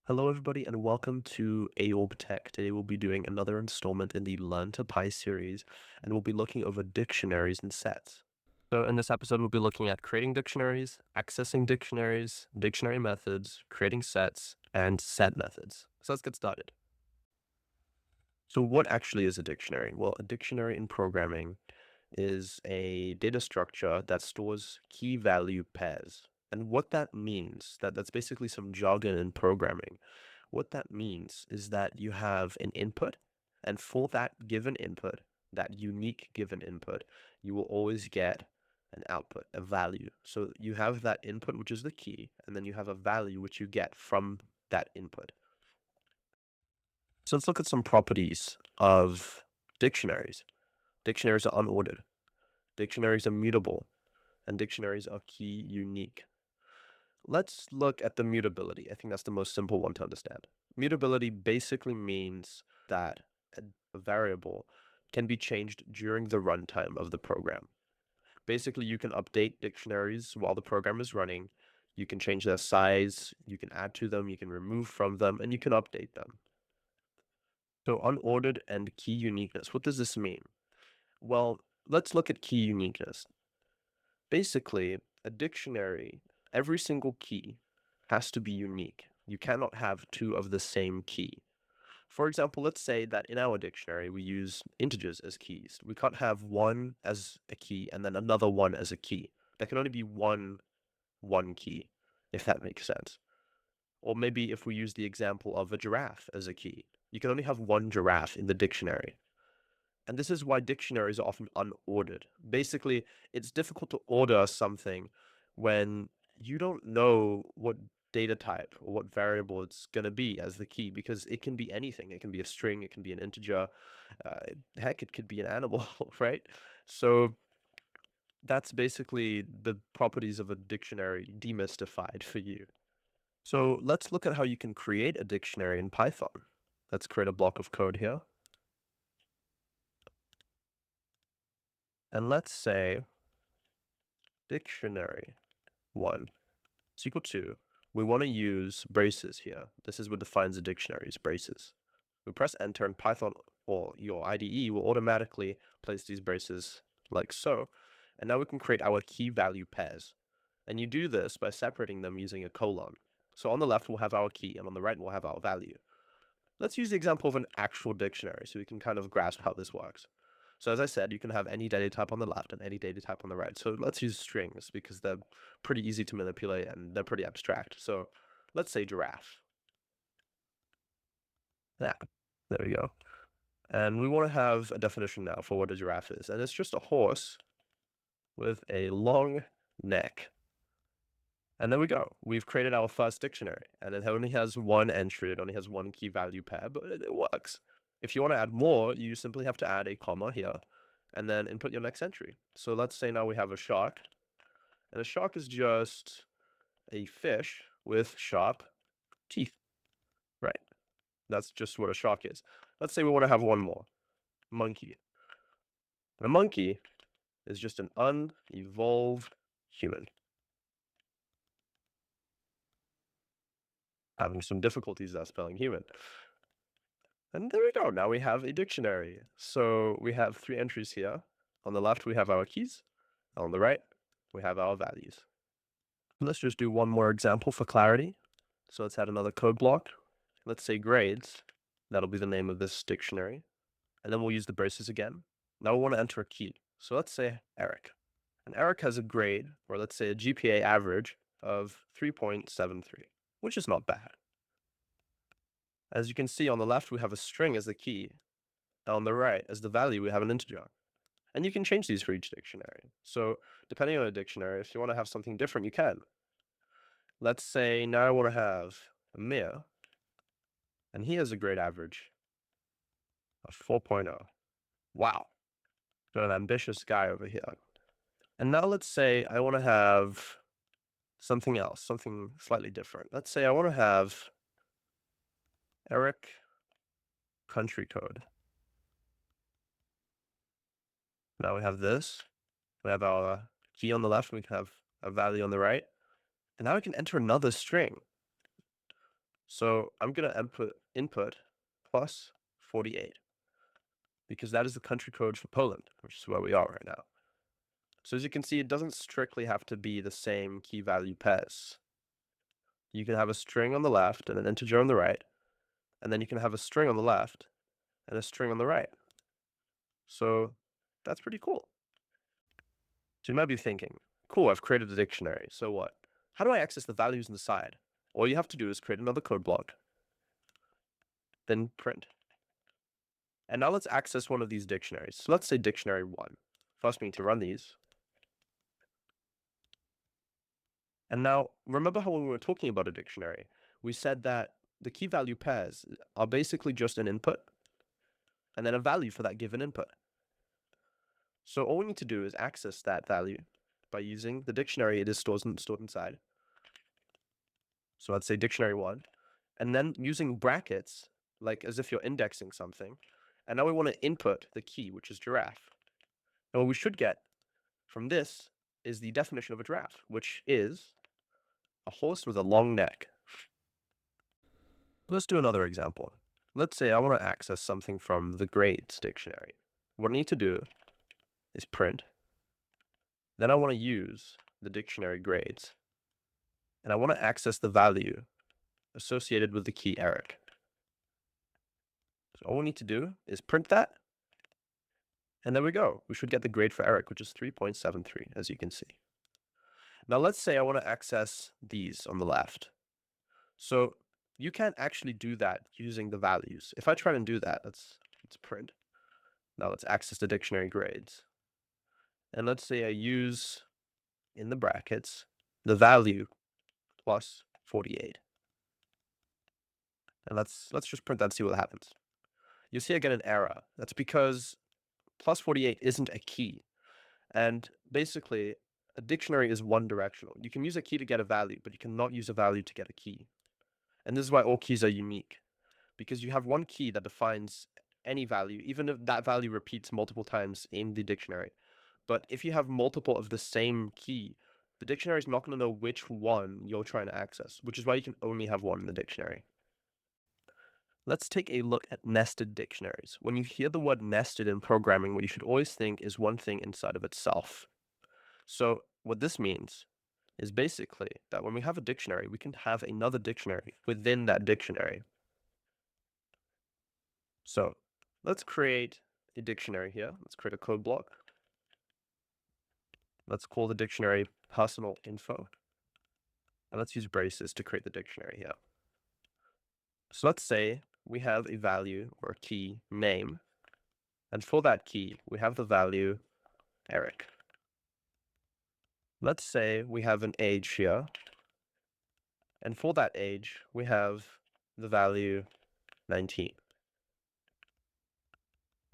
Hello, everybody, and welcome to Aorb Tech. Today we'll be doing another installment in the Learn to Pi series, and we'll be looking over dictionaries and sets. So in this episode, we'll be looking at creating dictionaries, accessing dictionaries, dictionary methods, creating sets, and set methods. So let's get started. So what actually is a dictionary? Well, a dictionary in programming is a data structure that stores key value pairs. And what that means, that's basically some jargon in programming. What that means is that you have an input, and for that given input, that unique given input, you will always get an output, a value. So you have that input, which is the key, and then you have a value which you get from that input. So let's look at some properties of dictionaries. Dictionaries are unordered. Dictionaries are mutable, and dictionaries are key unique. Let's look at the mutability. I think that's the most simple one to understand. Mutability basically means that a variable can be changed during the runtime of the program. Basically, you can update dictionaries while the program is running. You can change their size, you can add to them, you can remove from them, and you can update them. So unordered and key uniqueness. What does this mean? Well, let's look at key uniqueness. Basically, a dictionary, every single key has to be unique. You cannot have two of the same key. For example, let's say that in our dictionary, we use integers as keys. We can't have one as a key and then another one as a key. There can only be one key, if that makes sense. Or maybe if we use the example of a giraffe as a key, you can only have one giraffe in the dictionary. And this is why dictionaries are often unordered. Basically, it's difficult to order something when you don't know what data type or what variable it's going to be as the key, because it can be anything. It can be a string, it can be an integer, heck, it could be an animal, right? So that's basically the properties of a dictionary demystified for you. So let's look at how you can create a dictionary in Python. Let's create a block of code here. And let's say dictionary 1 is equal to, we want to use braces here. This is what defines a dictionary, is braces. We press enter and Python or your IDE will automatically place these braces like so. And now we can create our key value pairs. And you do this by separating them using a colon. So on the left, we'll have our key, and on the right, we'll have our value. Let's use the example of an actual dictionary so we can kind of grasp how this works. So as I said, you can have any data type on the left and any data type on the right. So let's use strings because they're pretty easy to manipulate and they're pretty abstract. So let's say giraffe. Yeah, there we go. And we want to have a definition now for what a giraffe is. And it's just a horse with a long neck. And there we go. We've created our first dictionary. And it only has one entry. It only has one key value pair, but it works. If you want to add more, you simply have to add a comma here and then input your next entry. So let's say now we have a shark. And a shark is just a fish with sharp teeth, right? That's just what a shark is. Let's say we want to have one more, monkey. And a monkey is just an unevolved human. Having some difficulties spelling human. And there we go. Now we have a dictionary. So we have 3 entries here. On the left, we have our keys. On the right, we have our values. Let's just do one more example for clarity. So let's add another code block. Let's say grades. That'll be the name of this dictionary. And then we'll use the braces again. Now we want to enter a key. So let's say Eric. And Eric has a grade, or let's say a GPA average of 3.73, which is not bad. As you can see on the left, we have a string as the key. On the right, as the value, we have an integer. And you can change these for each dictionary. So depending on the dictionary, if you want to have something different, you can. Let's say now I want to have Amir, and he has a grade average of 4.0. Wow, got an ambitious guy over here. And now let's say I want to have something else, something slightly different. Let's say I want to have Eric country code. Now we have this. We have our key on the left, and we can have a value on the right. And now we can enter another string. So I'm going to input plus 48 because that is the country code for Poland, which is where we are right now. So as you can see, it doesn't strictly have to be the same key value pairs. You can have a string on the left and an integer on the right, and then you can have a string on the left and a string on the right. So that's pretty cool. So you might be thinking, cool, I've created a dictionary, so what? How do I access the values on the side? All you have to do is create another code block, then print. And now let's access one of these dictionaries. So let's say dictionary 1. First we need to run these. And now, remember how when we were talking about a dictionary, we said that the key value pairs are basically just an input and then a value for that given input. So all we need to do is access that value by using the dictionary it is stored inside. So let's say dictionary 1, and then using brackets, like as if you're indexing something. And now we want to input the key, which is giraffe. And what we should get from this is the definition of a giraffe, which is a horse with a long neck. Let's do another example. Let's say I want to access something from the grades dictionary. What I need to do is print. Then I want to use the dictionary grades. And I want to access the value associated with the key Eric. So all we need to do is print that. And there we go. We should get the grade for Eric, which is 3.73, as you can see. Now let's say I want to access these on the left. So you can't actually do that using the values. If I try and do that, let's print. Now let's access the dictionary grades. And let's say I use, in the brackets, the value plus 48. And let's just print that and see what happens. You see I get an error. That's because plus 48 isn't a key. And basically, a dictionary is one directional. You can use a key to get a value, but you cannot use a value to get a key. And this is why all keys are unique, because you have one key that defines any value, even if that value repeats multiple times in the dictionary. But if you have multiple of the same key, the dictionary is not going to know which one you're trying to access, which is why you can only have one in the dictionary. Let's take a look at nested dictionaries. When you hear the word nested in programming, what you should always think is one thing inside of itself. So what this means is basically that when we have a dictionary, we can have another dictionary within that dictionary. So let's create a dictionary here. Let's create a code block. Let's call the dictionary personal info. And let's use braces to create the dictionary here. So let's say we have a value or a key name. And for that key, we have the value Eric. Let's say we have an age here. And for that age, we have the value 19.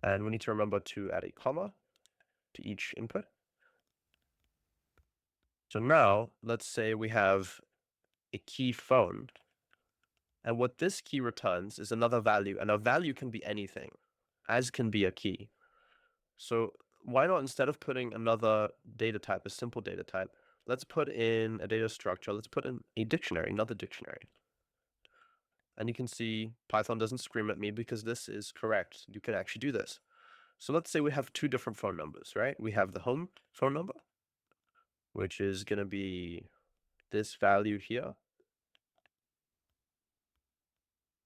And we need to remember to add a comma to each input. So now, let's say we have a key phone. And what this key returns is another value. And a value can be anything, as can be a key. So why not, instead of putting another data type, a simple data type, let's put in a data structure. Let's put in a dictionary, another dictionary. And you can see Python doesn't scream at me because this is correct. You can actually do this. So let's say we have two different phone numbers, right? We have the home phone number, which is going to be this value here.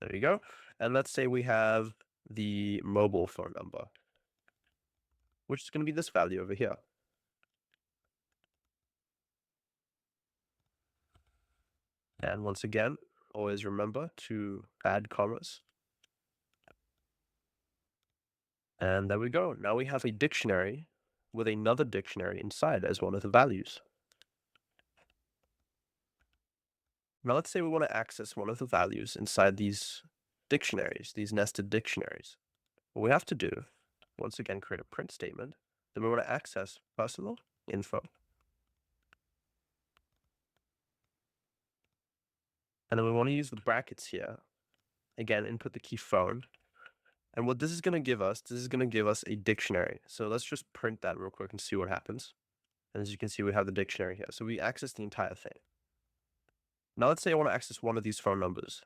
There you go. And let's say we have the mobile phone number, which is going to be this value over here. And once again, always remember to add commas. And there we go. Now we have a dictionary with another dictionary inside as one of the values. Now let's say we want to access one of the values inside these dictionaries, these nested dictionaries. What we have to do, once again, create a print statement. Then we want to access personal info. And then we want to use the brackets here. Again, input the key phone. And what this is going to give us, a dictionary. So let's just print that real quick and see what happens. And as you can see, we have the dictionary here. So we access the entire thing. Now let's say I want to access one of these phone numbers.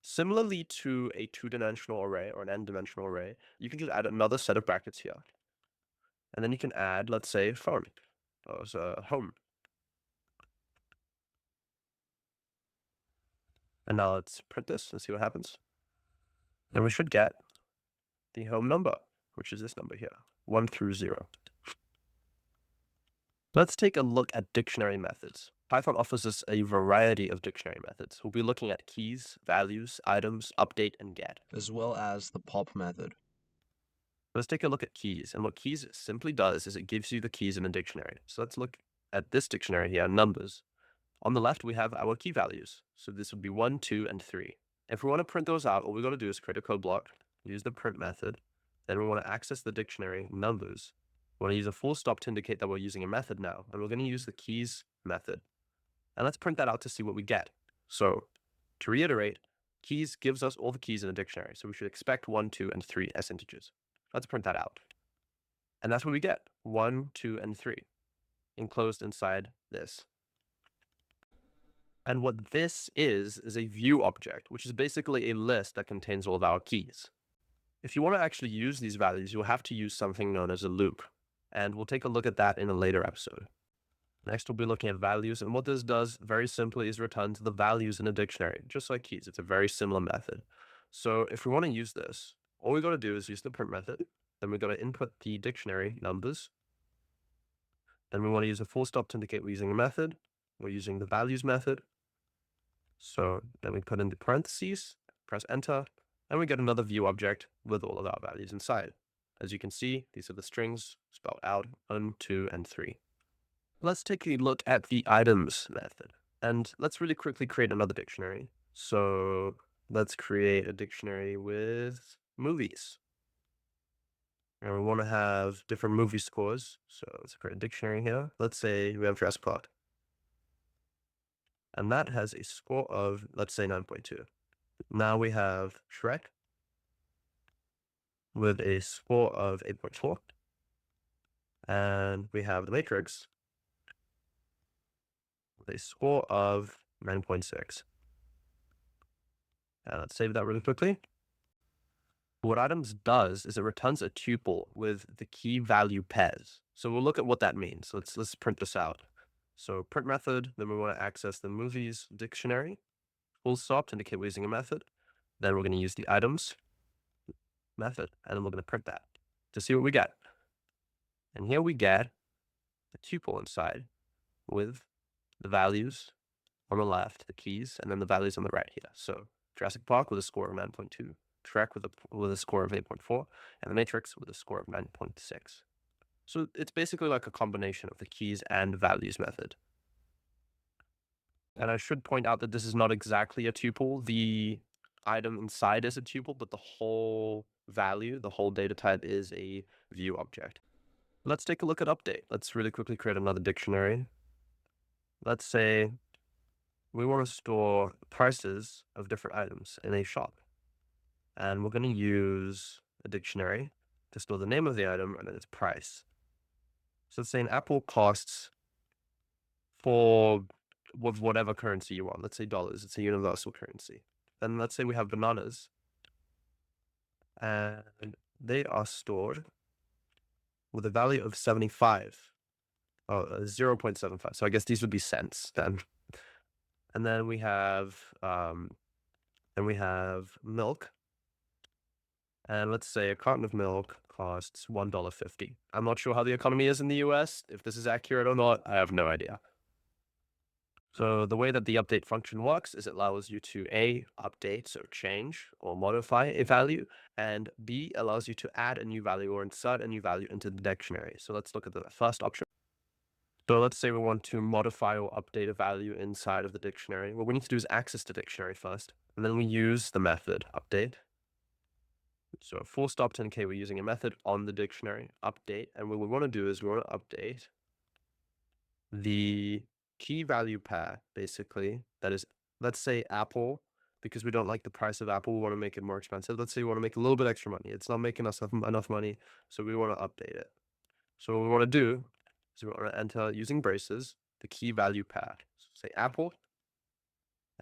Similarly to a two-dimensional array or an n-dimensional array, you can just add another set of brackets here. And then you can add, let's say, phone, or home. And now let's print this and see what happens. And we should get the home number, which is this number here, 1 through 0. Let's take a look at dictionary methods. Python offers us a variety of dictionary methods. We'll be looking at keys, values, items, update, and get, as well as the pop method. Let's take a look at keys. And what keys simply does is it gives you the keys in a dictionary. So let's look at this dictionary here, numbers. On the left, we have our key values. So this would be 1, 2, and 3. If we want to print those out, all we got to do is create a code block, use the print method. Then we want to access the dictionary numbers. We want to use a full stop to indicate that we're using a method now. And we're going to use the keys method. And let's print that out to see what we get. So to reiterate, keys gives us all the keys in a dictionary. So we should expect 1, 2, and 3 as integers. Let's print that out. And that's what we get, 1, 2, and 3, enclosed inside this. And what this is a view object, which is basically a list that contains all of our keys. If you want to actually use these values, you'll have to use something known as a loop. And we'll take a look at that in a later episode. Next, we'll be looking at values. And what this does, very simply, is returns the values in a dictionary, just like keys. It's a very similar method. So if we want to use this, all we got to do is use the print method. Then we're going to input the dictionary numbers. Then we want to use a full stop to indicate we're using a method. We're using the values method. So then we put in the parentheses, press enter, and we get another view object with all of our values inside. As you can see, these are the strings spelled out, 1, 2, and 3. Let's take a look at the items method. And let's really quickly create another dictionary. So let's create a dictionary with movies. And we want to have different movie scores. So let's create a dictionary here. Let's say we have Jurassic Park. And that has a score of, let's say, 9.2. Now we have Shrek with a score of 8.4. And we have The Matrix with a score of 9.6. And let's save that really quickly. What items does is it returns a tuple with the key value pairs. So we'll look at what that means. Let's print this out. So print method, then we want to access the movies dictionary. Full stop to indicate we're using a method. Then we're going to use the items method, and then we're going to print that to see what we get. And here we get a tuple inside with the values on the left, the keys, and then the values on the right here. So Jurassic Park with a score of 9.2, Shrek with a score of 8.4, and The Matrix with a score of 9.6. So it's basically like a combination of the keys and values method. And I should point out that this is not exactly a tuple. The item inside is a tuple, but the whole value, the whole data type is a view object. Let's take a look at update. Let's really quickly create another dictionary. Let's say we want to store prices of different items in a shop. And we're going to use a dictionary to store the name of the item and then its price. So let's say an apple costs with whatever currency you want. Let's say dollars. It's a universal currency. Then let's say we have bananas. And they are stored with a value of 75. 0.75. So I guess these would be cents then. And then we have milk. And let's say a carton of milk costs $1.50. I'm not sure how the economy is in the US. If this is accurate or not, I have no idea. So the way that the update function works is it allows you to A, update, so change or modify a value, and B, allows you to add a new value or insert a new value into the dictionary. So let's look at the first option. So let's say we want to modify or update a value inside of the dictionary. What we need to do is access the dictionary first, and then we use the method update. So a full stop to indicate we're using a method on the dictionary update. And what we want to do is we want to update the key value pair, basically. That is, let's say Apple, because we don't like the price of Apple, we want to make it more expensive. Let's say we want to make a little bit extra money. It's not making us enough money, so we want to update it. So what we want to do is we want to enter, using braces, the key value pair. So say Apple,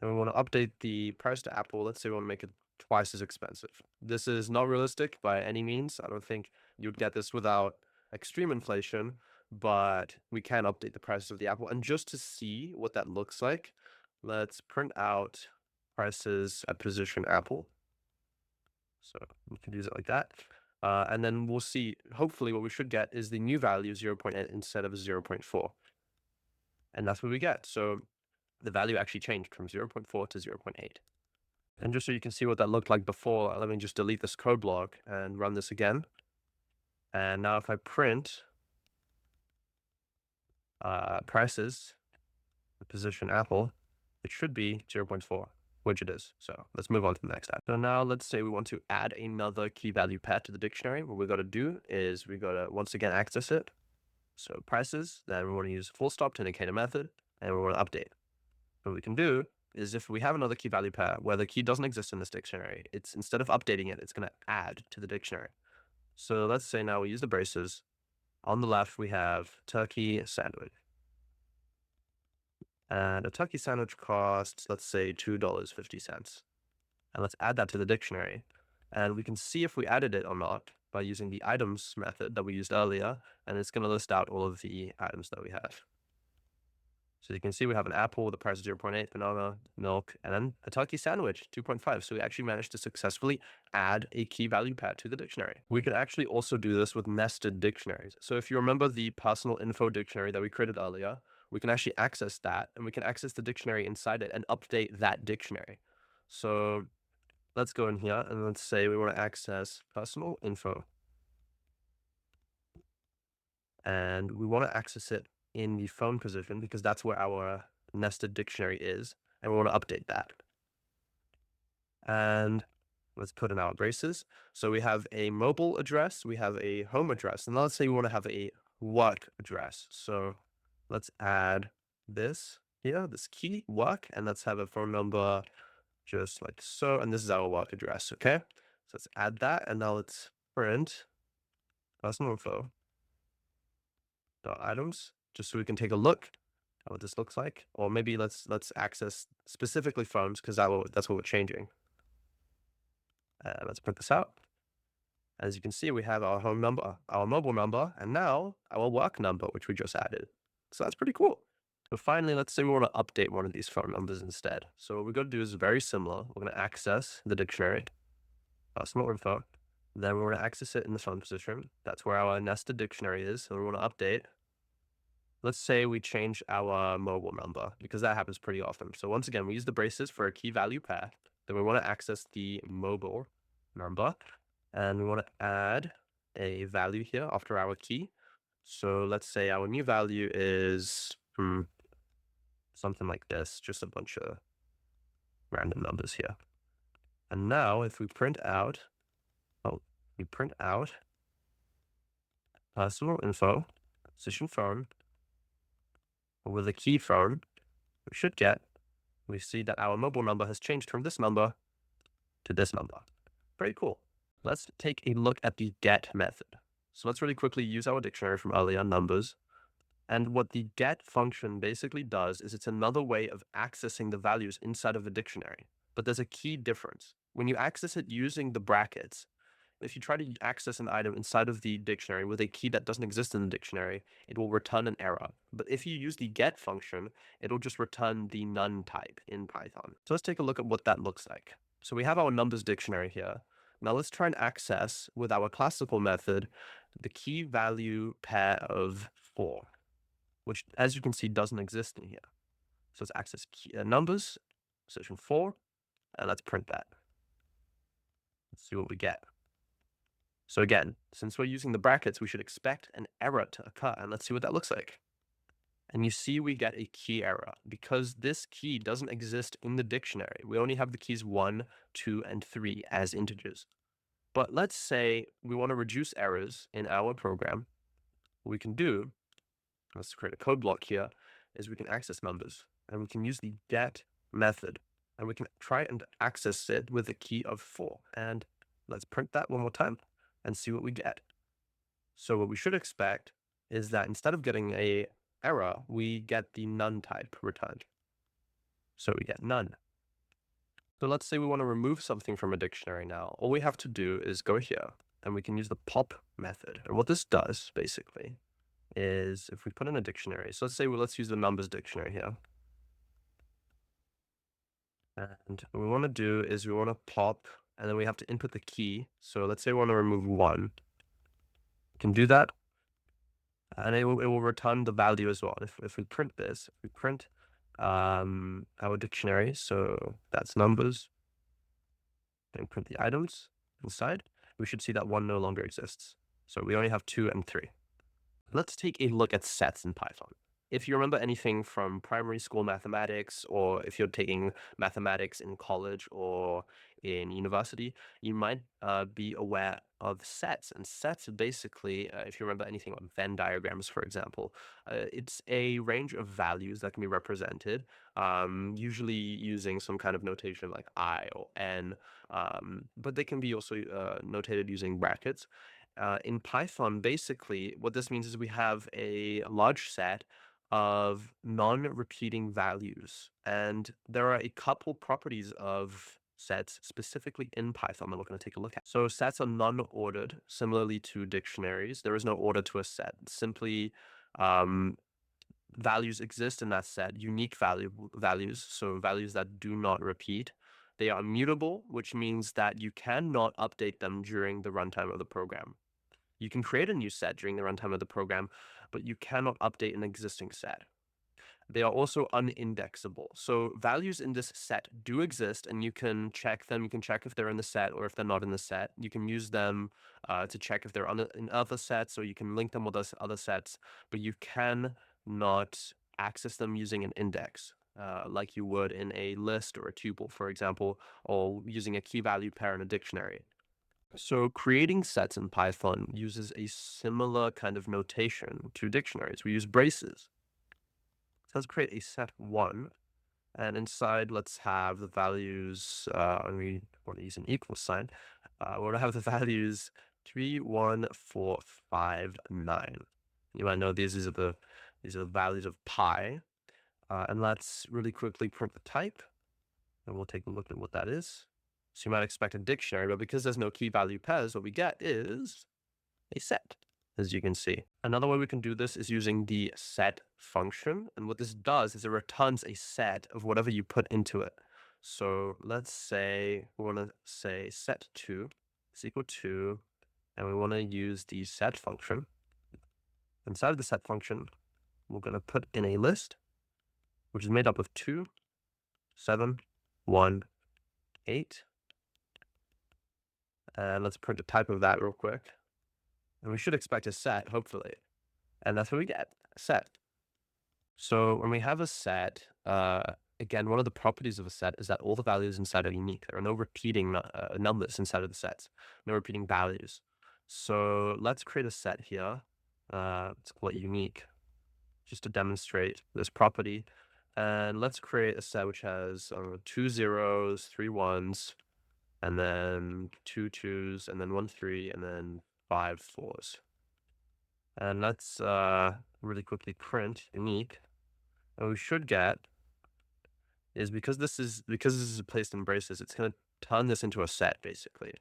and we want to update the price to Apple. Let's say we want to make it twice as expensive. This is not realistic by any means. I don't think you'd get this without extreme inflation, but we can update the prices of the Apple. And just to see what that looks like, let's print out prices at position Apple. So we can use it like that. And then we'll see, hopefully what we should get is the new value 0.8 instead of 0.4. And that's what we get. So the value actually changed from 0.4 to 0.8. And just so you can see what that looked like before, let me just delete this code block and run this again. And now if I print prices, the position Apple, it should be 0.4, which it is. So let's move on to the next step. So now let's say we want to add another key value pair to the dictionary. What we got to do is we got to once again access it. So prices, then we want to use full stop to indicate a method, and we want to update. What we can do is if we have another key value pair where the key doesn't exist in this dictionary, it's instead of updating it, it's going to add to the dictionary. So let's say now we use the braces. On the left, we have turkey sandwich. And a turkey sandwich costs, let's say, $2.50. And let's add that to the dictionary. And we can see if we added it or not by using the items method that we used earlier. And it's going to list out all of the items that we have. So you can see we have an apple with a price of 0.8, banana, milk, and then a turkey sandwich, 2.5. So we actually managed to successfully add a key value pair to the dictionary. We could actually also do this with nested dictionaries. So if you remember the personal info dictionary that we created earlier, we can actually access that, and we can access the dictionary inside it and update that dictionary. So let's go in here and let's say we want to access personal info. And we want to access it in the phone position because that's where our nested dictionary is, and we want to update that. And let's put in our braces. So we have a mobile address, we have a home address, and let's say we want to have a work address. So let's add this here, this key work, and let's have a phone number just like so, and this is our work address, okay? So let's add that, and now let's print personal info items, just so we can take a look at what this looks like. Or maybe let's access specifically phones because that's what we're changing. Let's print this out. As you can see, we have our home number, our mobile number, and now our work number, which we just added. So that's pretty cool. So finally, let's say we want to update one of these phone numbers instead. So what we're going to do is very similar. We're going to access the dictionary, personal info. Then we're going to access it in the phone position. That's where our nested dictionary is. So we want to update. Let's say we change our mobile number because that happens pretty often. So once again, we use the braces for a key value pair. Then we want to access the mobile number, and we want to add a value here after our key. So let's say our new value is something like this, just a bunch of random numbers here. And now if we print out, personal info, position phone, with a key phone, we see that our mobile number has changed from this number to this number. Very cool. Let's take a look at the get method. So let's really quickly use our dictionary from earlier, numbers. And what the get function basically does is it's another way of accessing the values inside of a dictionary. But there's a key difference. When you access it using the brackets, if you try to access an item inside of the dictionary with a key that doesn't exist in the dictionary, it will return an error. But if you use the get function, it'll just return the none type in Python. So let's take a look at what that looks like. So we have our numbers dictionary here. Now let's try and access, with our classical method, the key value pair of 4, which, as you can see, doesn't exist in here. So let's access numbers, section 4, and let's print that. Let's see what we get. So again, since we're using the brackets, we should expect an error to occur, and let's see what that looks like. And you see we get a key error because this key doesn't exist in the dictionary. We only have the keys 1, 2, and 3 as integers. But let's say we want to reduce errors in our program. What we can do, let's create a code block here, is we can access numbers, and we can use the get method, and we can try and access it with a key of 4. And let's print that one more time and see what we get. So what we should expect is that instead of getting a error, we get the none type returned. So we get none. So let's say we want to remove something from a dictionary now. All we have to do is go here and we can use the pop method. And what this does basically is if we put in a dictionary, so let's say, let's use the numbers dictionary here. And what we want to do is we want to pop, and then we have to input the key. So let's say we want to remove 1. We can do that, and it will return the value as well. If we print this, if we print our dictionary, so that's numbers, and print the items inside, we should see that 1 no longer exists. So we only have 2 and 3. Let's take a look at sets in Python. If you remember anything from primary school mathematics, or if you're taking mathematics in college or in university, you might be aware of sets. And sets basically, if you remember anything on Venn diagrams, for example, it's a range of values that can be represented, usually using some kind of notation like I or N, but they can be also notated using brackets. In Python, basically, what this means is we have a large set of non-repeating values. And there are a couple properties of sets specifically in Python that we're going to take a look at. So sets are non-ordered, similarly to dictionaries. There is no order to a set. Simply, um, values exist in that set, unique values, so values that do not repeat. They are immutable, which means that you cannot update them during the runtime of the program. You can create a new set during the runtime of the program, but you cannot update an existing set. They are also unindexable. So values in this set do exist, and you can check them. You can check if they're in the set or if they're not in the set. You can use them to check if they're in other sets, or you can link them with other sets, but you can not access them using an index, like you would in a list or a tuple, for example, or using a key value pair in a dictionary. So creating sets in Python uses a similar kind of notation to dictionaries. We use braces. So let's create a set 1, and inside let's have the values, and we want to use an equal sign. We want to have the values 3, 1, 4, 5, 9. You might know these are the values of pi. And let's really quickly print the type, and we'll take a look at what that is. So you might expect a dictionary, but because there's no key value pairs, what we get is a set, as you can see. Another way we can do this is using the set function. And what this does is it returns a set of whatever you put into it. So let's say we want to say set2 is equal to, and we want to use the set function. Inside of the set function, we're going to put in a list, which is made up of 2, 7, 1, 8. And let's print the type of that real quick. And we should expect a set, hopefully. And that's what we get, a set. So when we have a set, again, one of the properties of a set is that all the values inside are unique. There are no repeating numbers inside of the sets, no repeating values. So let's create a set here. Let's call it unique, just to demonstrate this property. And let's create a set which has 2 zeros, 3 ones, and then 2 twos, and then 1 3, and then 5 fours. And let's really quickly print unique. And we should get is because this is placed in braces, it's going to turn this into a set basically.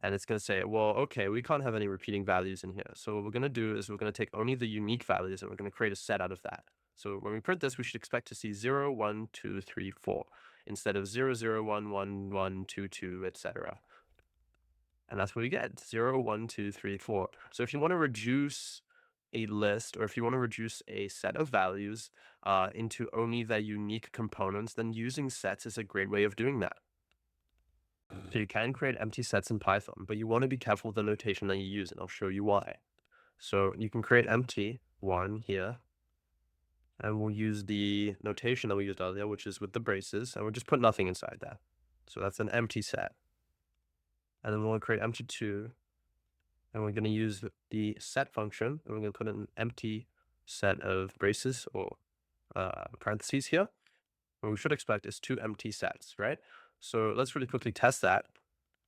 And it's going to say, well, okay, we can't have any repeating values in here. So what we're going to do is we're going to take only the unique values and we're going to create a set out of that. So when we print this, we should expect to see 0, 1, 2, 3, 4 instead of 0, 0, 1, 1, 1, 2, 2, etc. And that's what we get, 0, 1, 2, 3, 4. So if you want to reduce a list, or if you want to reduce a set of values into only their unique components, then using sets is a great way of doing that. So you can create empty sets in Python, but you want to be careful with the notation that you use, and I'll show you why. So you can create empty 1 here, and we'll use the notation that we used earlier, which is with the braces, and we'll just put nothing inside there. So that's an empty set. And then we want to create empty 2, and we're going to use the set function, and we're going to put in an empty set of braces or parentheses here. What we should expect is 2 empty sets, right? So let's really quickly test that.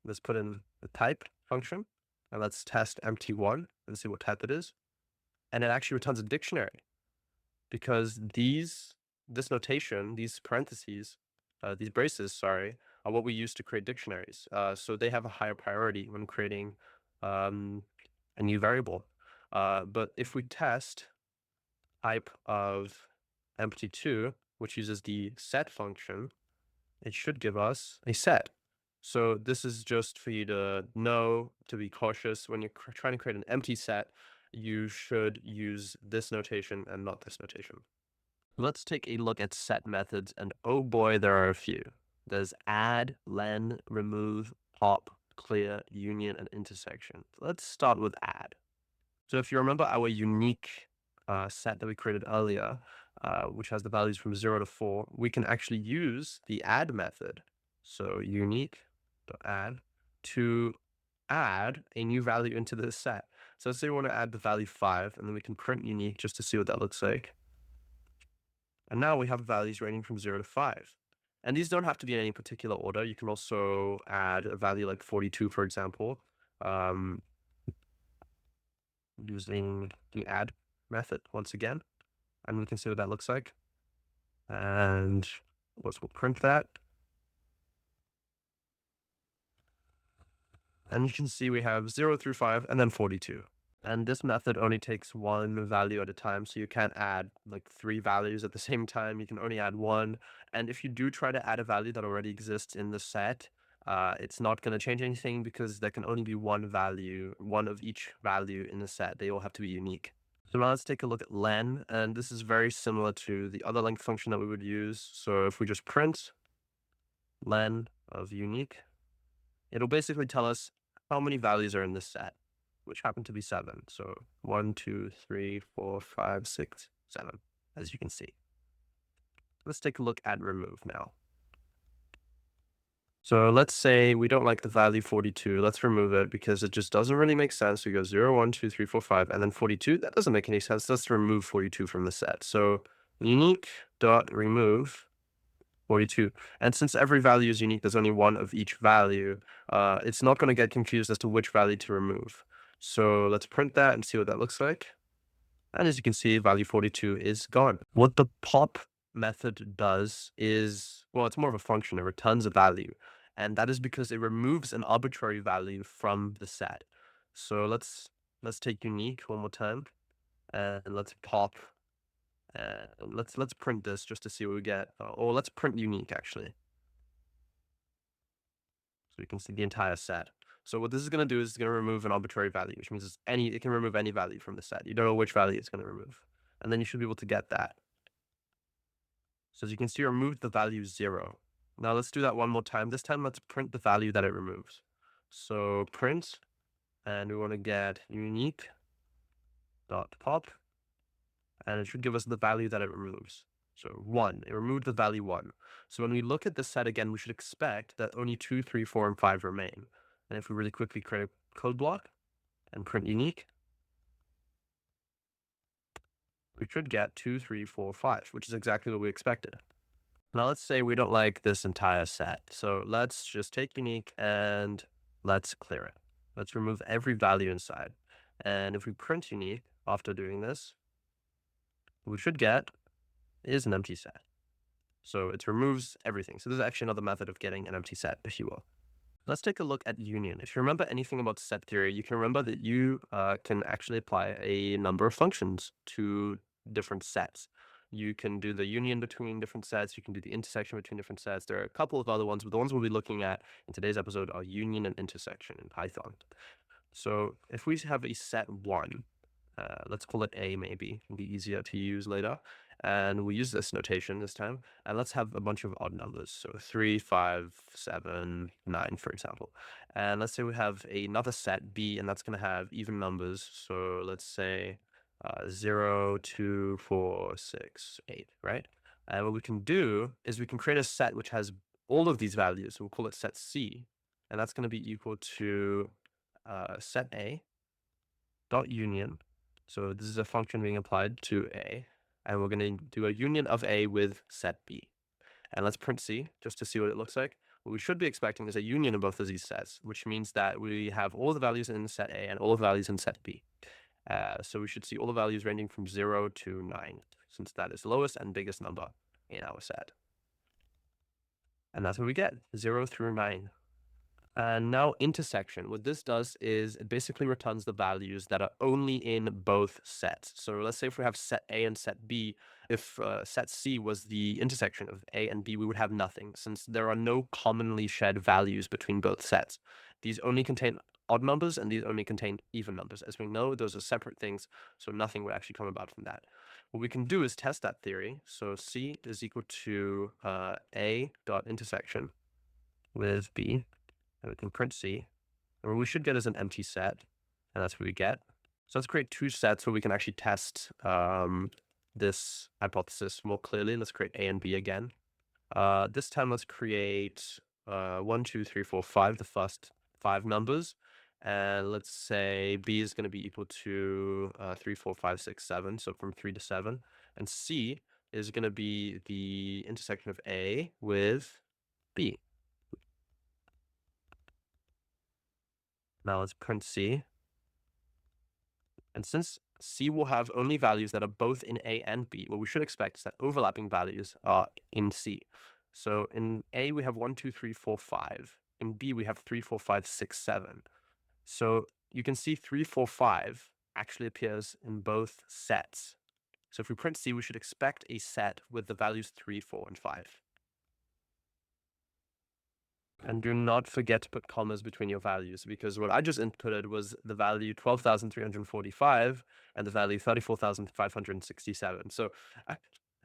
Let's put in the type function, and let's test empty 1 and see what type it is. And it actually returns a dictionary because this notation, these parentheses, these braces, sorry, are what we use to create dictionaries. So they have a higher priority when creating um, a new variable. But if we test type of empty2, which uses the set function, it should give us a set. So this is just for you to know, to be cautious. When you're trying to create an empty set, you should use this notation and not this notation. Let's take a look at set methods, and oh boy, there are a few. There's add, len, remove, pop, clear, union, and intersection. Let's start with add. So if you remember our unique set that we created earlier, which has the values from 0 to 4, we can actually use the add method. So unique.add to add a new value into this set. So let's say we want to add the value 5, and then we can print unique just to see what that looks like. And now we have values ranging from 0 to 5. And these don't have to be in any particular order. You can also add a value like 42, for example, using the add method once again. And we can see what that looks like. And we'll print that. And you can see we have 0 through 5 and then 42. And this method only takes one value at a time, so you can't add like 3 values at the same time. You can only add one. And if you do try to add a value that already exists in the set, it's not going to change anything because there can only be one value, one of each value in the set. They all have to be unique. So now let's take a look at len, and this is very similar to the other length function that we would use. So if we just print len of unique, it'll basically tell us how many values are in this set, which happen to be 7. So 1, 2, 3, 4, 5, 6, 7, as you can see. Let's take a look at remove now. So let's say we don't like the value 42. Let's remove it because it just doesn't really make sense. We go 0, 1, 2, 3, 4, 5, and then 42. That doesn't make any sense. Let's remove 42 from the set. So unique dot remove 42. And since every value is unique, there's only one of each value. It's not going to get confused as to which value to remove. So let's print that and see what that looks like. And as you can see, value 42 is gone. What the pop method does is, well, it's more of a function. It returns a value. And that is because it removes an arbitrary value from the set. So let's take unique one more time. And let's pop. Let's print this just to see what we get. Or let's print unique, actually. So we can see the entire set. So what this is going to do is it's going to remove an arbitrary value, which means it can remove any value from the set. You don't know which value it's going to remove. And then you should be able to get that. So as you can see, remove the value 0. Now let's do that one more time. This time, let's print the value that it removes. So print, and we want to get unique dot pop, and it should give us the value that it removes. So 1, it removed the value 1. So when we look at this set again, we should expect that only 2, 3, 4, and 5 remain. And if we really quickly create a code block and print unique, we should get 2, 3, 4, 5, which is exactly what we expected. Now let's say we don't like this entire set. So let's just take unique and let's clear it. Let's remove every value inside. And if we print unique after doing this, what we should get is an empty set. So it removes everything. So this is actually another method of getting an empty set, if you will. Let's take a look at union. If you remember anything about set theory, you can remember that you can actually apply a number of functions to different sets. You can do the union between different sets. You can do the intersection between different sets. There are a couple of other ones, but the ones we'll be looking at in today's episode are union and intersection in Python. So if we have a set 1, let's call it A maybe, it'll be easier to use later. And we use this notation this time. And let's have a bunch of odd numbers. So 3, 5, 7, 9, for example. And let's say we have another set B, and that's going to have even numbers. So let's say 0, 2, 4, 6, 8, right? And what we can do is we can create a set which has all of these values. So we'll call it set C. And that's going to be equal to set A dot union. So this is a function being applied to A, and we're going to do a union of A with set B. And let's print C just to see what it looks like. What we should be expecting is a union of both of these sets, which means that we have all the values in set A and all the values in set B. So we should see all the values ranging from 0 to 9, since that is the lowest and biggest number in our set. And that's what we get, 0 through 9. And now intersection. What this does is it basically returns the values that are only in both sets. So let's say if we have set A and set B, if set C was the intersection of A and B, we would have nothing, since there are no commonly shared values between both sets. These only contain odd numbers and these only contain even numbers. As we know, those are separate things, so nothing would actually come about from that. What we can do is test that theory. So C is equal to A dot intersection with B, and we can print C. And what we should get is an empty set, and that's what we get. So let's create two sets where we can actually test this hypothesis more clearly. Let's create A and B again. This time let's create 1, 2, 3, 4, 5, the first 5 numbers. And let's say B is going to be equal to 3, 4, 5, 6, 7. So from 3 to 7. And C is going to be the intersection of A with B. Now let's print C. And since C will have only values that are both in A and B, what we should expect is that overlapping values are in C. So in A, we have 1, 2, 3, 4, 5. In B, we have 3, 4, 5, 6, 7. So you can see 3, 4, 5 actually appears in both sets. So if we print C, we should expect a set with the values 3, 4, and 5. And do not forget to put commas between your values, because what I just inputted was the value 12,345 and the value 34,567. So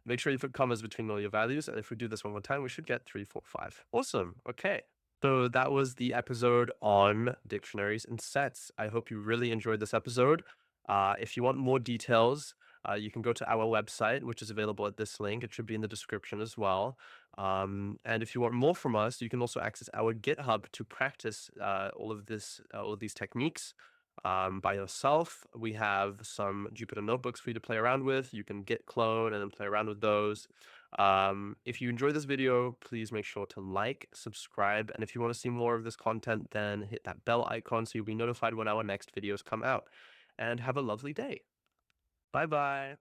make sure you put commas between all your values. And if we do this one more time, we should get 345. Awesome. Okay. So that was the episode on dictionaries and sets. I hope you really enjoyed this episode. If you want more details, you can go to our website, which is available at this link. It should be in the description as well. And if you want more from us, you can also access our GitHub to practice all of these techniques by yourself. We have some Jupyter notebooks for you to play around with. You can git clone and then play around with those. If you enjoyed this video, please make sure to like, subscribe, and if you want to see more of this content, then hit that bell icon so you'll be notified when our next videos come out. And have a lovely day. Bye bye.